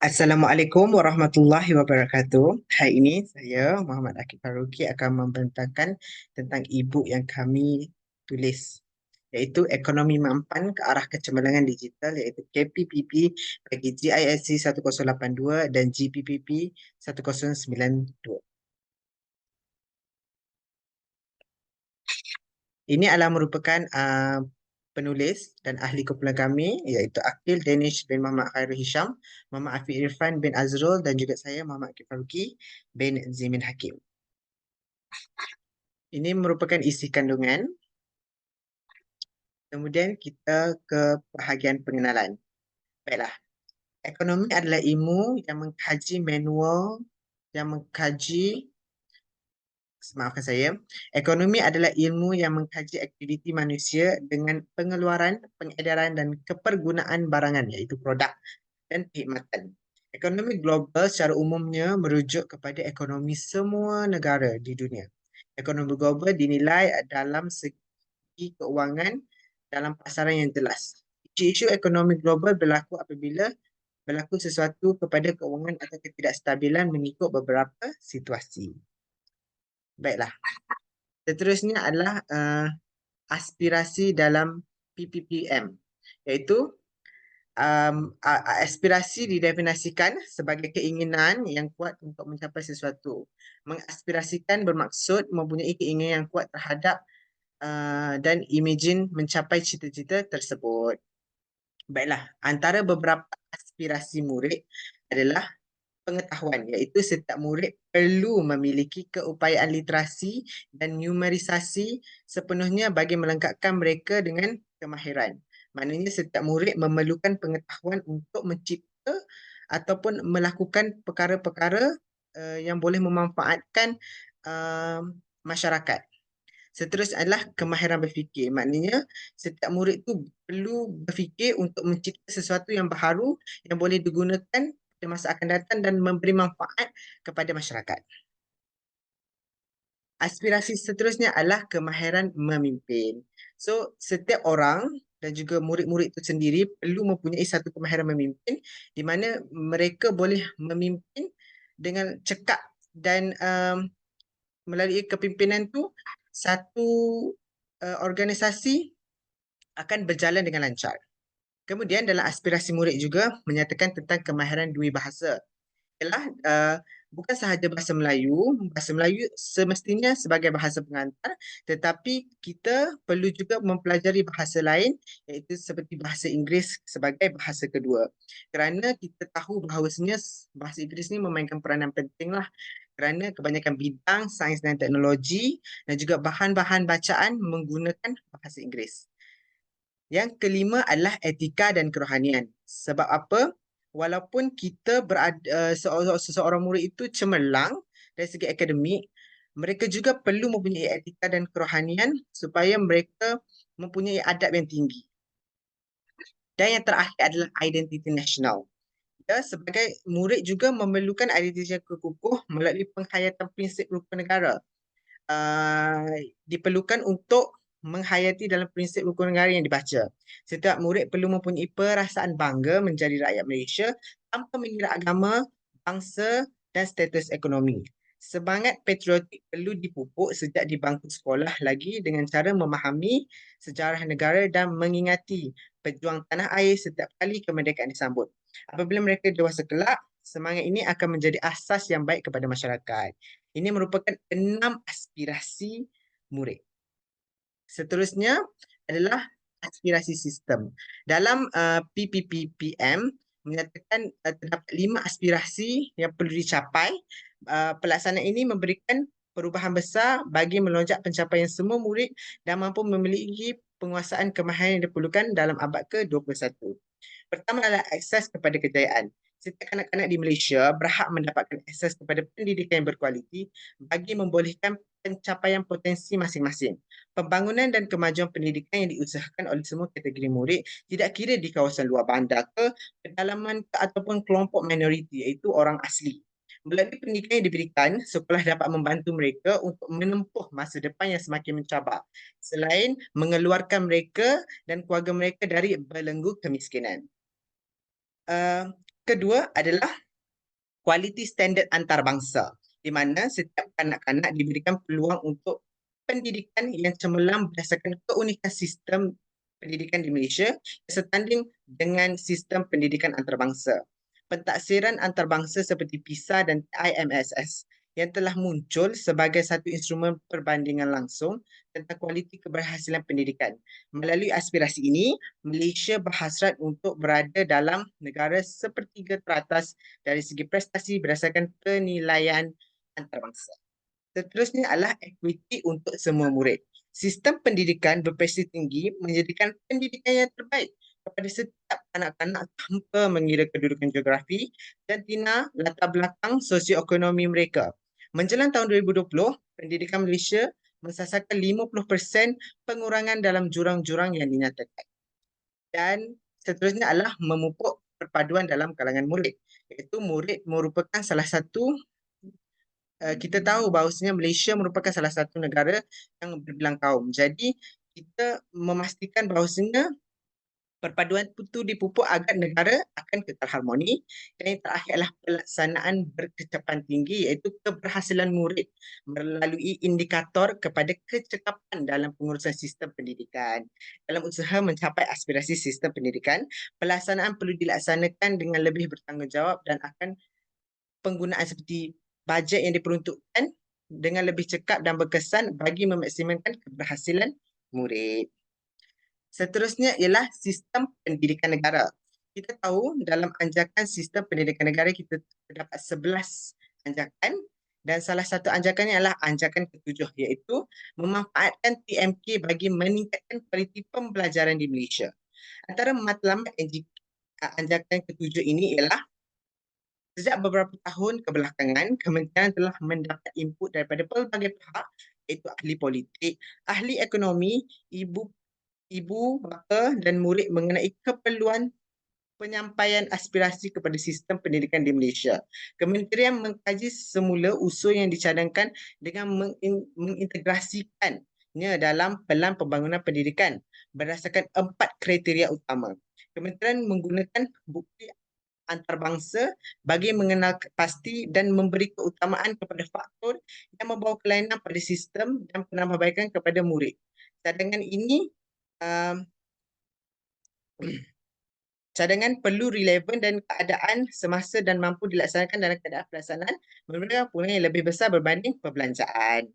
Assalamualaikum warahmatullahi wabarakatuh. Hari ini saya, Muhammad Akif Faruqi, akan membentangkan tentang e-book yang kami tulis, iaitu Ekonomi Mampan ke Arah Kecemerlangan Digital, iaitu KPPP bagi GISC 1082 dan GPPP 1092. Ini adalah merupakan penulis dan ahli kumpulan kami, iaitu Akil Danish bin Muhammad Khairul Hisham, Muhammad Afiq Irfan bin Azrul, dan juga saya, Muhammad Akif Faruqi bin Zimin Hakim. Ini merupakan isi kandungan. Kemudian kita ke bahagian pengenalan. Baiklah, ekonomi adalah ilmu yang mengkaji manual, yang mengkaji maafkan saya, ekonomi adalah ilmu yang mengkaji aktiviti manusia dengan pengeluaran, pengedaran dan kepergunaan barangan, iaitu produk dan perkhidmatan. Ekonomi global secara umumnya merujuk kepada ekonomi semua negara di dunia. Ekonomi global dinilai dalam segi keuangan dalam pasaran yang jelas. Isu-isu ekonomi global berlaku apabila berlaku sesuatu kepada keuangan atau ketidakstabilan mengikut beberapa situasi. Baiklah. Seterusnya adalah aspirasi dalam PPPM, iaitu aspirasi didefinisikan sebagai keinginan yang kuat untuk mencapai sesuatu. Mengaspirasikan bermaksud mempunyai keinginan yang kuat terhadap dan imagine mencapai cita-cita tersebut. Baiklah, antara beberapa aspirasi murid adalah pengetahuan, iaitu setiap murid perlu memiliki keupayaan literasi dan numerisasi sepenuhnya bagi melengkapkan mereka dengan kemahiran. Maknanya setiap murid memerlukan pengetahuan untuk mencipta ataupun melakukan perkara-perkara yang boleh memanfaatkan masyarakat. Seterusnya adalah kemahiran berfikir. Maknanya setiap murid tu perlu berfikir untuk mencipta sesuatu yang baharu yang boleh digunakan pada masa akan datang dan memberi manfaat kepada masyarakat. Aspirasi seterusnya adalah kemahiran memimpin. So, setiap orang dan juga murid-murid itu sendiri perlu mempunyai satu kemahiran memimpin di mana mereka boleh memimpin dengan cekap dan melalui kepimpinan tu satu organisasi akan berjalan dengan lancar. Kemudian dalam aspirasi murid juga menyatakan tentang kemahiran dua bahasa. Ialah bukan sahaja bahasa Melayu semestinya sebagai bahasa pengantar, tetapi kita perlu juga mempelajari bahasa lain iaitu seperti bahasa Inggeris sebagai bahasa kedua. Kerana kita tahu bahawasanya bahasa Inggeris ni memainkan peranan penting lah kerana kebanyakan bidang sains dan teknologi dan juga bahan-bahan bacaan menggunakan bahasa Inggeris. Yang kelima adalah etika dan kerohanian. Sebab apa? Walaupun kita seseorang murid itu cemerlang dari segi akademik, mereka juga perlu mempunyai etika dan kerohanian supaya mereka mempunyai adab yang tinggi. Dan yang terakhir adalah identiti nasional. Ya, sebagai murid juga memerlukan identiti yang kukuh melalui penghayatan prinsip rukun negara. Diperlukan untuk menghayati dalam prinsip rukun negara yang dibaca. Setiap murid perlu mempunyai perasaan bangga menjadi rakyat Malaysia tanpa mengira agama, bangsa dan status ekonomi. Semangat patriotik perlu dipupuk sejak di bangku sekolah lagi dengan cara memahami sejarah negara dan mengingati pejuang tanah air setiap kali kemerdekaan disambut. Apabila mereka dewasa kelak, semangat ini akan menjadi asas yang baik kepada masyarakat. Ini merupakan 6 aspirasi murid. Seterusnya adalah aspirasi sistem. Dalam PPPPM menyatakan terdapat 5 aspirasi yang perlu dicapai. Pelaksanaan ini memberikan perubahan besar bagi melonjak pencapaian semua murid dan mampu memiliki penguasaan kemahiran yang diperlukan dalam abad ke-21. Pertama adalah akses kepada kejayaan. Setiap kanak-kanak di Malaysia berhak mendapatkan akses kepada pendidikan yang berkualiti bagi membolehkan pencapaian potensi masing-masing. Pembangunan dan kemajuan pendidikan yang diusahakan oleh semua kategori murid tidak kira di kawasan luar bandar ke pedalaman ke ataupun kelompok minoriti iaitu orang asli. Melalui pendidikan yang diberikan, sekolah dapat membantu mereka untuk menempuh masa depan yang semakin mencabar selain mengeluarkan mereka dan keluarga mereka dari belenggu kemiskinan. kedua adalah kualiti standard antarabangsa, di mana setiap kanak-kanak diberikan peluang untuk pendidikan yang cemerlang berdasarkan keunikan sistem pendidikan di Malaysia yang setanding dengan sistem pendidikan antarabangsa. Pentaksiran antarabangsa seperti PISA dan IMSS yang telah muncul sebagai satu instrumen perbandingan langsung tentang kualiti keberhasilan pendidikan. Melalui aspirasi ini, Malaysia berhasrat untuk berada dalam negara sepertiga teratas dari segi prestasi berdasarkan penilaian antarabangsa. Seterusnya adalah equity untuk semua murid. Sistem pendidikan berprestasi tinggi menjadikan pendidikan yang terbaik kepada setiap anak-anak tanpa mengira kedudukan geografi dan tina latar belakang sosioekonomi mereka. Menjelang tahun 2020, pendidikan Malaysia mensasarkan 50% pengurangan dalam jurang-jurang yang dinyatakan. Dan seterusnya adalah memupuk perpaduan dalam kalangan murid, iaitu murid merupakan salah satu kita tahu bahawasanya Malaysia merupakan salah satu negara yang berbilang kaum. Jadi kita memastikan bahawasanya perpaduan itu dipupuk agar negara akan kekal harmoni. Dan yang terakhir adalah pelaksanaan berkecapan tinggi, iaitu keberhasilan murid melalui indikator kepada kecekapan dalam pengurusan sistem pendidikan. Dalam usaha mencapai aspirasi sistem pendidikan, pelaksanaan perlu dilaksanakan dengan lebih bertanggungjawab dan akan penggunaan seperti bajet yang diperuntukkan dengan lebih cekap dan berkesan bagi memaksimalkan keberhasilan murid. Seterusnya ialah sistem pendidikan negara. Kita tahu dalam anjakan sistem pendidikan negara kita terdapat 11 anjakan dan salah satu anjakannya adalah anjakan ketujuh, iaitu memanfaatkan TMK bagi meningkatkan kualiti pembelajaran di Malaysia. Antara matlamat anjakan ketujuh ini ialah sejak beberapa tahun kebelakangan, kementerian telah mendapat input daripada pelbagai pihak, iaitu ahli politik, ahli ekonomi, ibu bapa dan murid mengenai keperluan penyampaian aspirasi kepada sistem pendidikan di Malaysia. Kementerian mengkaji semula usul yang dicadangkan dengan mengintegrasikannya dalam pelan pembangunan pendidikan berdasarkan 4 kriteria utama. Kementerian menggunakan bukti antarabangsa bagi mengenal pasti dan memberi keutamaan kepada faktor yang membawa kelainan pada sistem dan penambahbaikan kepada murid. Cadangan ini cadangan perlu relevan dan keadaan semasa dan mampu dilaksanakan dalam keadaan pelaksanaan memberikan keuntungan yang lebih besar berbanding perbelanjaan.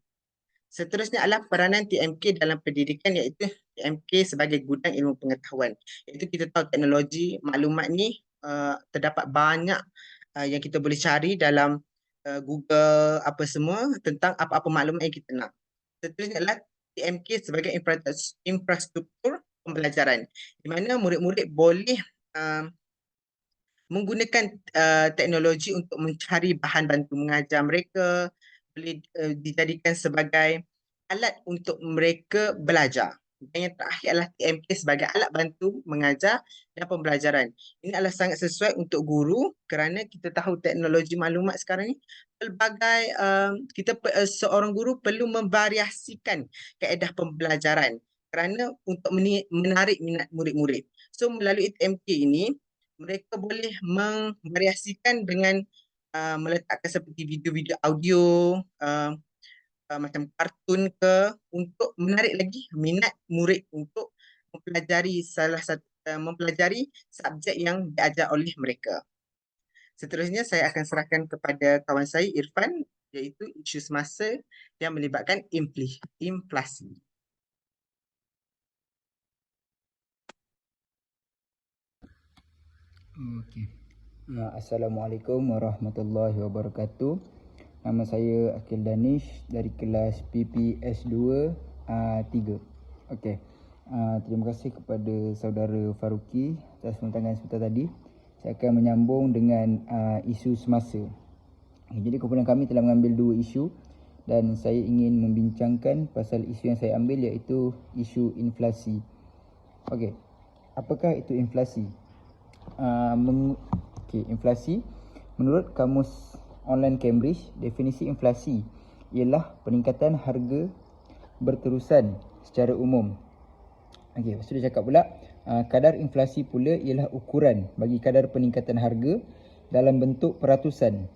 Seterusnya adalah peranan TMK dalam pendidikan, iaitu TMK sebagai gudang ilmu pengetahuan. Iaitu kita tahu teknologi maklumat ni terdapat banyak yang kita boleh cari dalam Google apa semua tentang apa-apa maklumat yang kita nak. Seterusnya adalah TMK sebagai infrastruktur pembelajaran, di mana murid-murid boleh menggunakan teknologi untuk mencari bahan bantu mengajar mereka, boleh dijadikan sebagai alat untuk mereka belajar. Dan yang terakhir adalah TMK sebagai alat bantu mengajar dan pembelajaran. Ini adalah sangat sesuai untuk guru kerana kita tahu teknologi maklumat sekarang ni pelbagai seorang guru perlu memvariasikan kaedah pembelajaran kerana untuk menarik minat murid-murid. So melalui TMK ini mereka boleh memvariasikan dengan meletakkan seperti video-video audio macam kartun ke untuk menarik lagi minat murid untuk mempelajari mempelajari subjek yang diajar oleh mereka. Seterusnya saya akan serahkan kepada kawan saya Irfan, iaitu isu semasa yang melibatkan inflasi. Okey. Assalamualaikum warahmatullahi wabarakatuh. Nama saya Akil Danish dari kelas PPS 2 3. Okey. Terima kasih kepada saudara Faruqi atas pembentangan sebentar tadi. Saya akan menyambung dengan isu semasa. Jadi kumpulan kami telah mengambil 2 isu dan saya ingin membincangkan pasal isu yang saya ambil, iaitu isu inflasi. Okey. Apakah itu inflasi? Inflasi menurut Kamus Online Cambridge, definisi inflasi ialah peningkatan harga berterusan secara umum. Okey, lepas tu dia cakap pula kadar inflasi pula ialah ukuran bagi kadar peningkatan harga dalam bentuk peratusan.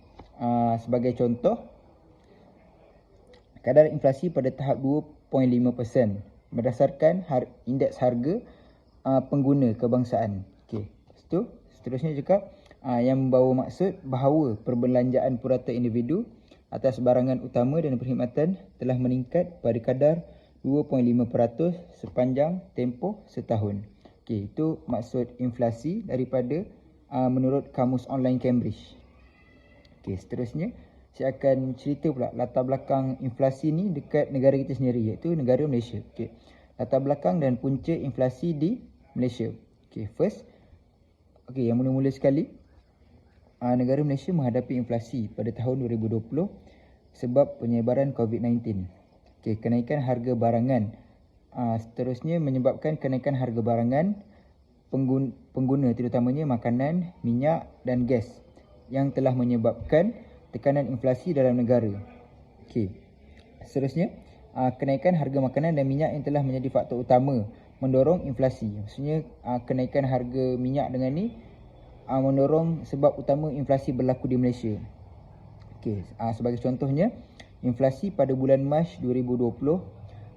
Sebagai contoh, kadar inflasi pada tahap 2.5% berdasarkan indeks harga pengguna kebangsaan. Okey. Seterusnya cakap yang membawa maksud bahawa perbelanjaan purata individu atas barangan utama dan perkhidmatan telah meningkat pada kadar 2.5% sepanjang tempoh setahun. Okey, itu maksud inflasi daripada menurut Kamus Online Cambridge. Okey, seterusnya saya akan cerita pula latar belakang inflasi ni dekat negara kita sendiri, iaitu negara Malaysia. Okey. Latar belakang dan punca inflasi di Malaysia. Okey, first. Okey, yang mula-mula sekali, negara Malaysia menghadapi inflasi pada tahun 2020 sebab penyebaran COVID-19. Okey, kenaikan harga barangan. Seterusnya menyebabkan kenaikan harga barangan pengguna terutamanya makanan, minyak dan gas yang telah menyebabkan tekanan inflasi dalam negara. Okey. Seterusnya, kenaikan harga makanan dan minyak yang telah menjadi faktor utama mendorong inflasi. Maksudnya kenaikan harga minyak dengan ni mendorong sebab utama inflasi berlaku di Malaysia. Okey, sebagai contohnya, inflasi pada bulan Mac 2020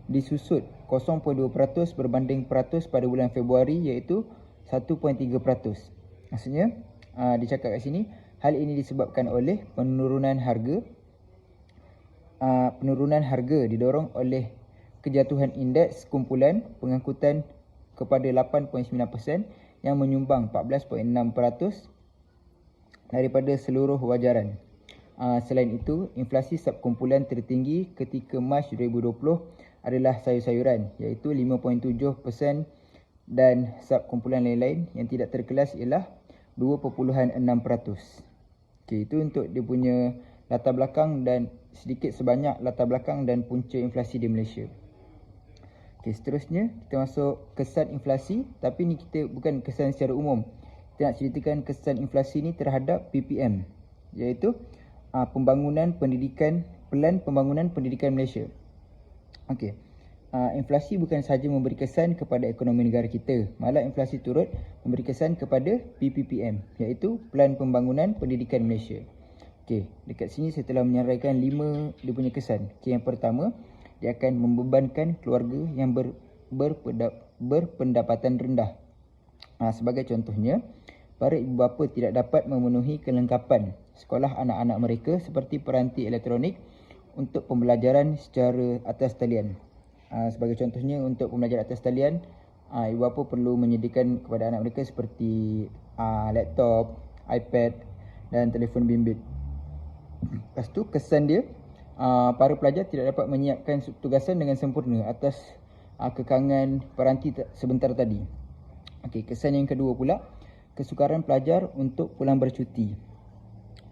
disusut 0.2% berbanding peratus pada bulan Februari, iaitu 1.3%. Maksudnya dicakap kat sini, hal ini disebabkan oleh penurunan harga didorong oleh kejatuhan indeks kumpulan pengangkutan kepada 8.9% yang menyumbang 14.6% daripada seluruh wajaran. Selain itu, inflasi subkumpulan tertinggi ketika Mac 2020 adalah sayur-sayuran, iaitu 5.7%, dan subkumpulan lain-lain yang tidak terkelas ialah 2.6%. Okey, itu untuk dia punya latar belakang dan sedikit sebanyak latar belakang dan punca inflasi di Malaysia. Okey, seterusnya kita masuk kesan inflasi, tapi ni kita bukan kesan secara umum. Kita nak ceritakan kesan inflasi ni terhadap PPM, iaitu Plan Pembangunan Pendidikan Malaysia. Okey. Inflasi bukan sahaja memberi kesan kepada ekonomi negara kita, malah inflasi turut memberi kesan kepada PPPM, iaitu Plan Pembangunan Pendidikan Malaysia. Okey, dekat sini saya telah menyeraikan 5 dia punya kesan. Okey, yang pertama, dia akan membebankan keluarga yang berpendapatan rendah. Sebagai contohnya, para ibu bapa tidak dapat memenuhi kelengkapan sekolah anak-anak mereka seperti peranti elektronik untuk pembelajaran secara atas talian. Sebagai contohnya, untuk pembelajaran atas talian, ibu bapa perlu menyediakan kepada anak mereka seperti laptop, iPad dan telefon bimbit. Lepas tu, kesan dia, para pelajar tidak dapat menyiapkan tugasan dengan sempurna atas kekangan peranti sebentar tadi. Okey, kesan yang kedua pula, kesukaran pelajar untuk pulang bercuti.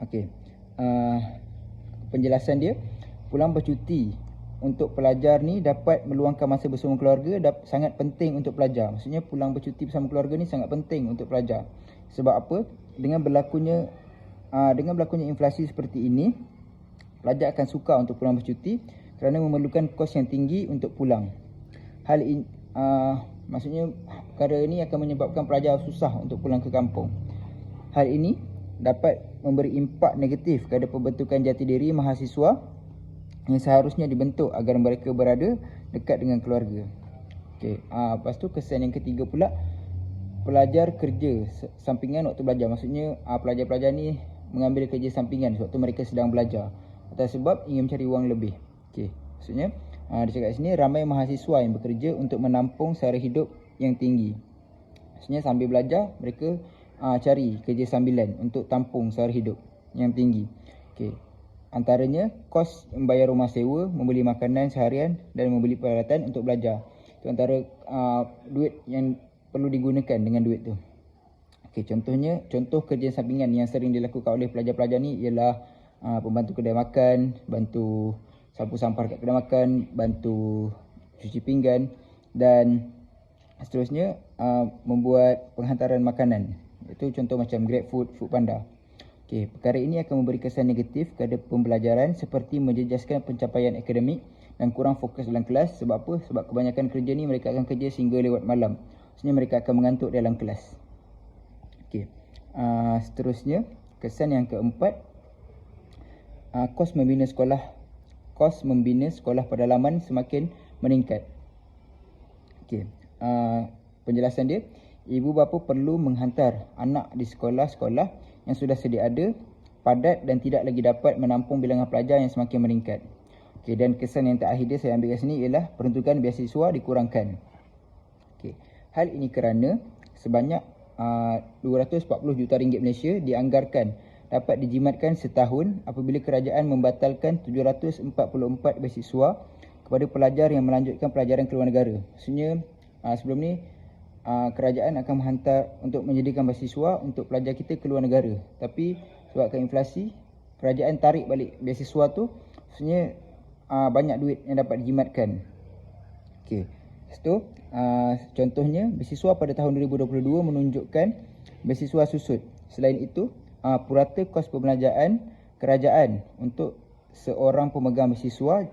Okey, penjelasan dia, pulang bercuti untuk pelajar ni dapat meluangkan masa bersama keluarga, sangat penting untuk pelajar. Maksudnya pulang bercuti bersama keluarga ni sangat penting untuk pelajar. Sebab apa? Dengan berlakunya inflasi seperti ini, pelajar akan suka untuk pulang bercuti kerana memerlukan kos yang tinggi untuk pulang. Hal ini maksudnya perkara ini akan menyebabkan pelajar susah untuk pulang ke kampung. Hal ini dapat memberi impak negatif kepada pembentukan jati diri mahasiswa yang seharusnya dibentuk agar mereka berada dekat dengan keluarga. Okey, lepas tu kesan yang ketiga pula, pelajar kerja sampingan waktu belajar. Maksudnya pelajar-pelajar ni mengambil kerja sampingan waktu mereka sedang belajar atas sebab ingin mencari wang lebih. Okey, maksudnya dia cakap kat sini, ramai mahasiswa yang bekerja untuk menampung sara hidup yang tinggi. Maksudnya sambil belajar mereka cari kerja sambilan untuk tampung sara hidup yang tinggi. Okey, antaranya kos membayar rumah sewa, membeli makanan seharian dan membeli peralatan untuk belajar. Itu antara duit yang perlu digunakan dengan duit tu. Okey, contoh kerja sampingan yang sering dilakukan oleh pelajar-pelajar ni ialah pembantu kedai makan, bantu sapu sampah kat kedai makan, bantu cuci pinggan dan seterusnya membuat penghantaran makanan. Itu contoh macam GrabFood, Foodpanda. Okey, perkara ini akan memberi kesan negatif kepada pembelajaran seperti menjejaskan pencapaian akademik dan kurang fokus dalam kelas. Sebab apa? Sebab kebanyakan kerja ni mereka akan kerja sehingga lewat malam. Maksudnya mereka akan mengantuk dalam kelas. Okey, seterusnya Kesan yang keempat, kos membina sekolah pedalaman semakin meningkat. Okey, penjelasan dia, ibu bapa perlu menghantar anak di sekolah-sekolah yang sudah sedia ada, padat dan tidak lagi dapat menampung bilangan pelajar yang semakin meningkat. Okey, dan kesan yang terakhir dia saya ambil kat sini ialah peruntukan beasiswa dikurangkan. Okey, hal ini kerana sebanyak 240 juta ringgit Malaysia dianggarkan dapat dijimatkan setahun apabila kerajaan membatalkan 744 beasiswa kepada pelajar yang melanjutkan pelajaran ke luar negara. Maksudnya sebelum ni kerajaan akan menghantar untuk menyediakan beasiswa untuk pelajar kita ke luar negara. Tapi sebabkan inflasi, kerajaan tarik balik beasiswa tu, maksudnya banyak duit yang dapat dijimatkan. Okey. Lepas tu, contohnya beasiswa pada tahun 2022 menunjukkan beasiswa susut. Selain itu, purata kos pembelajaran kerajaan untuk seorang pemegang beasiswa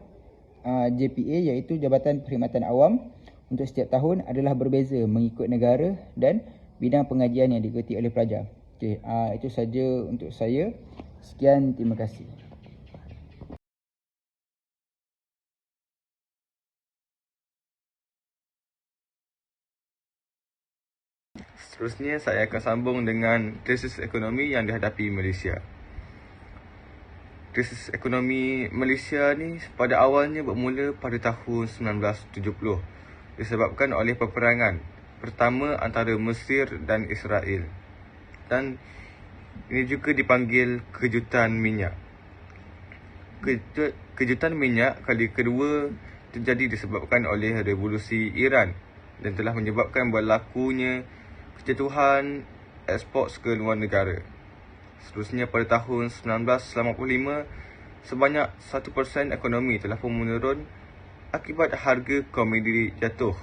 JPA iaitu Jabatan Perkhidmatan Awam untuk setiap tahun adalah berbeza mengikut negara dan bidang pengajian yang diikuti oleh pelajar. Okey, itu saja untuk saya. Sekian, terima kasih. Seterusnya saya akan sambung dengan krisis ekonomi yang dihadapi Malaysia. Krisis ekonomi Malaysia ni pada awalnya bermula pada tahun 1970 disebabkan oleh peperangan pertama antara Mesir dan Israel. Dan ini juga dipanggil kejutan minyak. Kejutan minyak kali kedua terjadi disebabkan oleh revolusi Iran dan telah menyebabkan berlakunya kejatuhan ekspor ke luar negara. Seterusnya pada tahun 1985, sebanyak 1% ekonomi telah pun menurun akibat harga komoditi jatuh,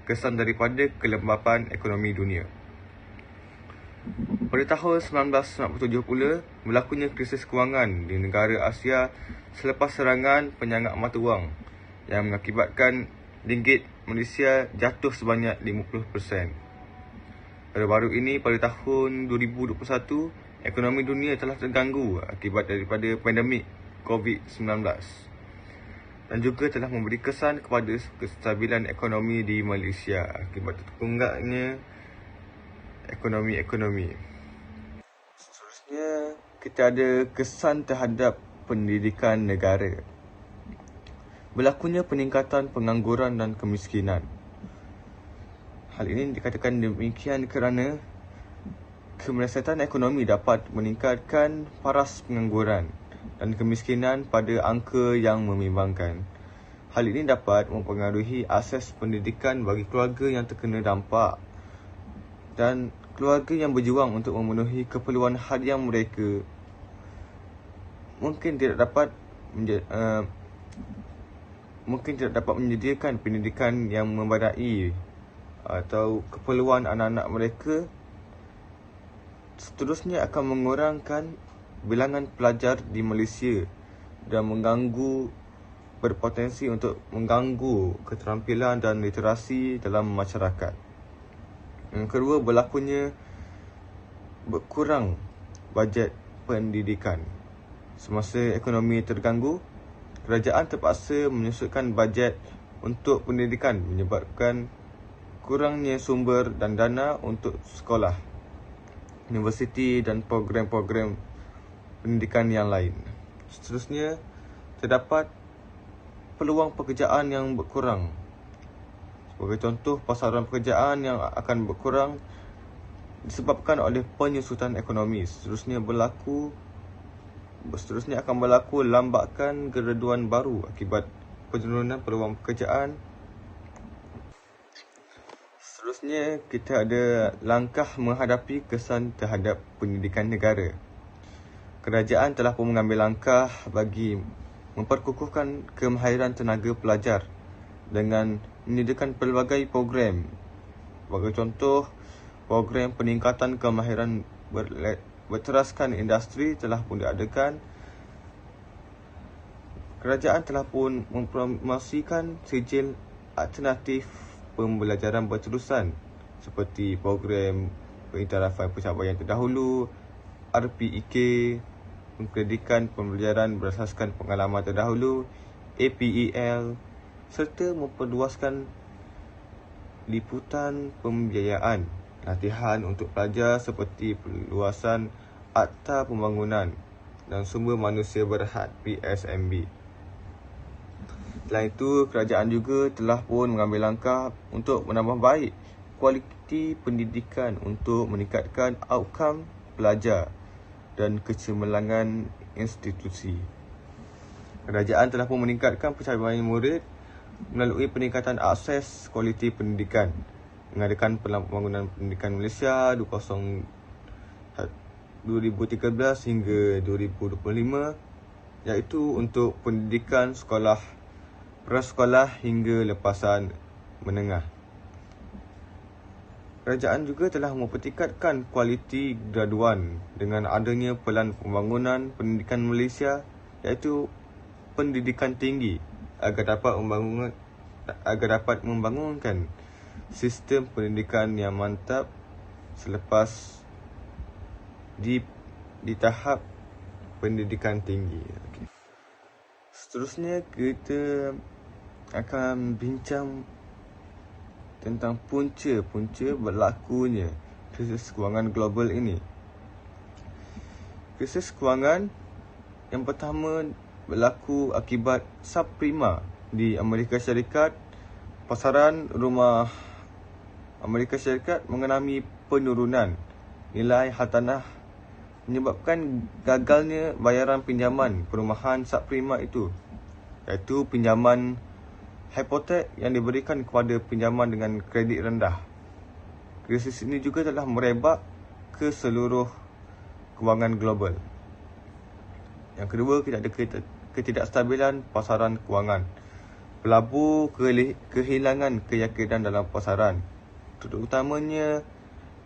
kesan daripada kelembapan ekonomi dunia. Pada tahun 1997 pula, berlakunya krisis kewangan di negara Asia selepas serangan penyangga mata wang yang mengakibatkan ringgit Malaysia jatuh sebanyak 50%. Baru-baru ini pada tahun 2021, ekonomi dunia telah terganggu akibat daripada pandemik COVID-19 dan juga telah memberi kesan kepada kestabilan ekonomi di Malaysia akibat tertunggaknya ekonomi. Seterusnya, kita ada kesan terhadap pendidikan negara. Berlakunya peningkatan pengangguran dan kemiskinan. Hal ini dikatakan demikian kerana kemelesatan ekonomi dapat meningkatkan paras pengangguran dan kemiskinan pada angka yang membimbangkan. Hal ini dapat mempengaruhi akses pendidikan bagi keluarga yang terkena dampak dan keluarga yang berjuang untuk memenuhi keperluan harian mereka mungkin tidak dapat menyediakan pendidikan yang memadai atau keperluan anak-anak mereka. Seterusnya akan mengurangkan bilangan pelajar di Malaysia dan berpotensi untuk mengganggu keterampilan dan literasi dalam masyarakat. Yang kedua, berlakunya berkurang bajet pendidikan. Semasa ekonomi terganggu, kerajaan terpaksa menyusutkan bajet untuk pendidikan menyebabkan kurangnya sumber dan dana untuk sekolah, universiti dan program-program pendidikan yang lain. Seterusnya, terdapat peluang pekerjaan yang berkurang. Sebagai contoh, pasaran pekerjaan yang akan berkurang disebabkan oleh penyusutan ekonomi. Seterusnya akan berlaku lambakan graduan baru akibat penurunan peluang pekerjaan. Seterusnya, kita ada langkah menghadapi kesan terhadap pendidikan negara. Kerajaan telah pun mengambil langkah bagi memperkukuhkan kemahiran tenaga pelajar dengan menyediakan pelbagai program. Sebagai contoh, program peningkatan kemahiran berteraskan industri telah pun diadakan. Kerajaan telah pun mempromosikan sijil alternatif pembelajaran berterusan seperti program pengintarafan pencapaian terdahulu RPEK, Pendidikan Pembelajaran Berasaskan Pengalaman Terdahulu, APEL, serta memperluaskan liputan pembiayaan latihan untuk pelajar seperti perluasan Akta Pembangunan dan Sumber Manusia Berhad PSMB. Selain itu, kerajaan juga telah pun mengambil langkah untuk menambah baik kualiti pendidikan untuk meningkatkan outcome pelajar dan kecemerlangan institusi. Kerajaan telah pun meningkatkan pencapaian murid melalui peningkatan akses kualiti pendidikan, mengadakan Pembangunan Pendidikan Malaysia 2013 hingga 2025, iaitu untuk pendidikan sekolah, prasekolah hingga lepasan menengah. Kerajaan juga telah mempertingkatkan kualiti graduan dengan adanya Pelan Pembangunan Pendidikan Malaysia, iaitu pendidikan tinggi agar dapat membangunkan sistem pendidikan yang mantap selepas di tahap pendidikan tinggi. Okay. Seterusnya kita akan bincang tentang punca-punca berlakunya krisis kewangan global ini. Krisis kewangan yang pertama berlaku akibat subprima di Amerika Syarikat. Pasaran rumah Amerika Syarikat mengalami penurunan nilai hartanah menyebabkan gagalnya bayaran pinjaman perumahan subprima itu, iaitu pinjaman hipotek yang diberikan kepada pinjaman dengan kredit rendah. Krisis ini juga telah merebak ke seluruh kewangan global. Yang kedua, kita ada ketidakstabilan pasaran kewangan. Pelabur kehilangan keyakinan dalam pasaran, terutamanya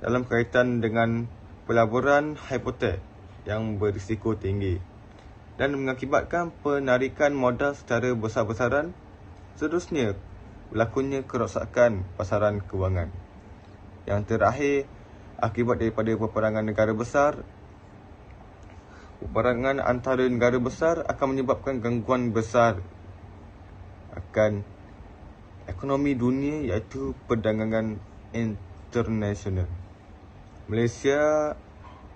dalam kaitan dengan pelaburan hipotek yang berisiko tinggi dan mengakibatkan penarikan modal secara besar-besaran. Seterusnya, berlakunya kerosakan pasaran kewangan. Yang terakhir, akibat daripada peperangan negara besar, peperangan antara negara besar akan menyebabkan gangguan besar akan ekonomi dunia, iaitu perdagangan internasional. Malaysia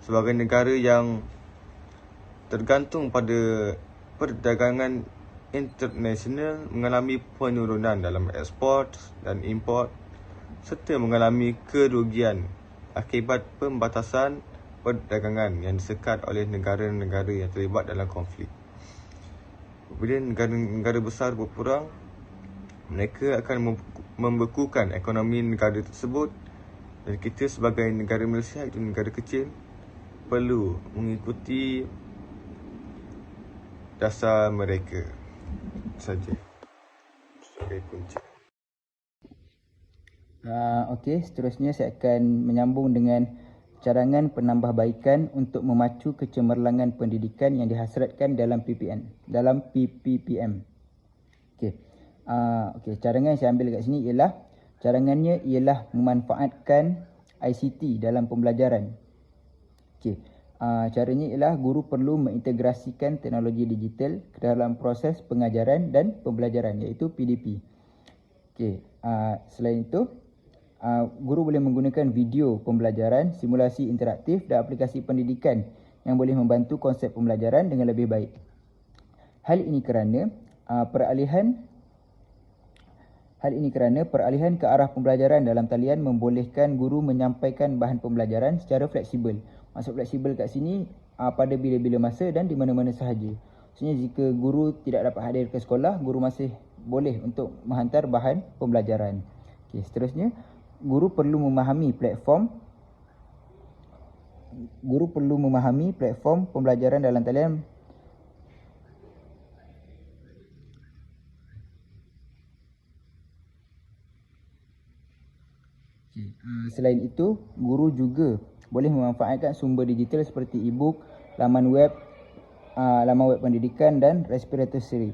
sebagai negara yang tergantung pada perdagangan internasional mengalami penurunan dalam ekspor dan import serta mengalami kerugian akibat pembatasan perdagangan yang disekat oleh negara-negara yang terlibat dalam konflik. Bila negara besar berperang, mereka akan membekukan ekonomi negara tersebut, dan kita sebagai negara Malaysia, itu negara kecil, perlu mengikuti dasar mereka saja sebagai punca. Okey, seterusnya saya akan menyambung dengan cadangan penambahbaikan untuk memacu kecemerlangan pendidikan yang dihasratkan dalam PPPM. Okey. Cadangan yang saya ambil kat sini cadangannya ialah memanfaatkan ICT dalam pembelajaran. Okey. Caranya ialah guru perlu mengintegrasikan teknologi digital ke dalam proses pengajaran dan pembelajaran, iaitu PDP. Okey, selain itu, guru boleh menggunakan video pembelajaran, simulasi interaktif dan aplikasi pendidikan yang boleh membantu konsep pembelajaran dengan lebih baik. Hal ini kerana peralihan ke arah pembelajaran dalam talian membolehkan guru menyampaikan bahan pembelajaran secara fleksibel. Maksud fleksibel kat sini pada bila-bila masa dan di mana-mana sahaja. Maksudnya jika guru tidak dapat hadir ke sekolah, guru masih boleh untuk menghantar bahan pembelajaran. Okey, seterusnya, guru perlu memahami platform pembelajaran dalam talian. Selain itu, guru juga boleh memanfaatkan sumber digital seperti e-book, laman web pendidikan dan repository.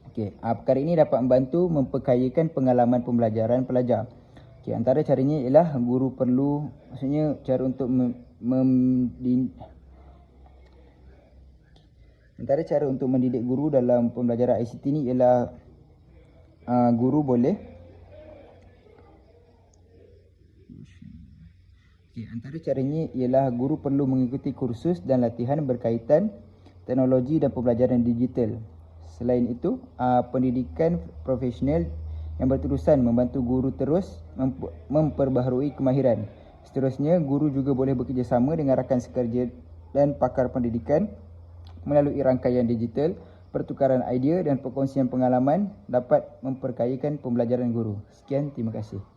Okey, perkara ini dapat membantu memperkayakan pengalaman pembelajaran pelajar. Okey, antara caranya ialah guru perlu, maksudnya cara untuk Antara cara untuk mendidik guru dalam pembelajaran ICT ni ialah guru boleh antara caranya ialah guru perlu mengikuti kursus dan latihan berkaitan teknologi dan pembelajaran digital. Selain itu, pendidikan profesional yang berterusan membantu guru terus memperbaharui kemahiran. Seterusnya, guru juga boleh bekerjasama dengan rakan sekerja dan pakar pendidikan melalui rangkaian digital. Pertukaran idea dan perkongsian pengalaman dapat memperkayakan pembelajaran guru. Sekian, terima kasih.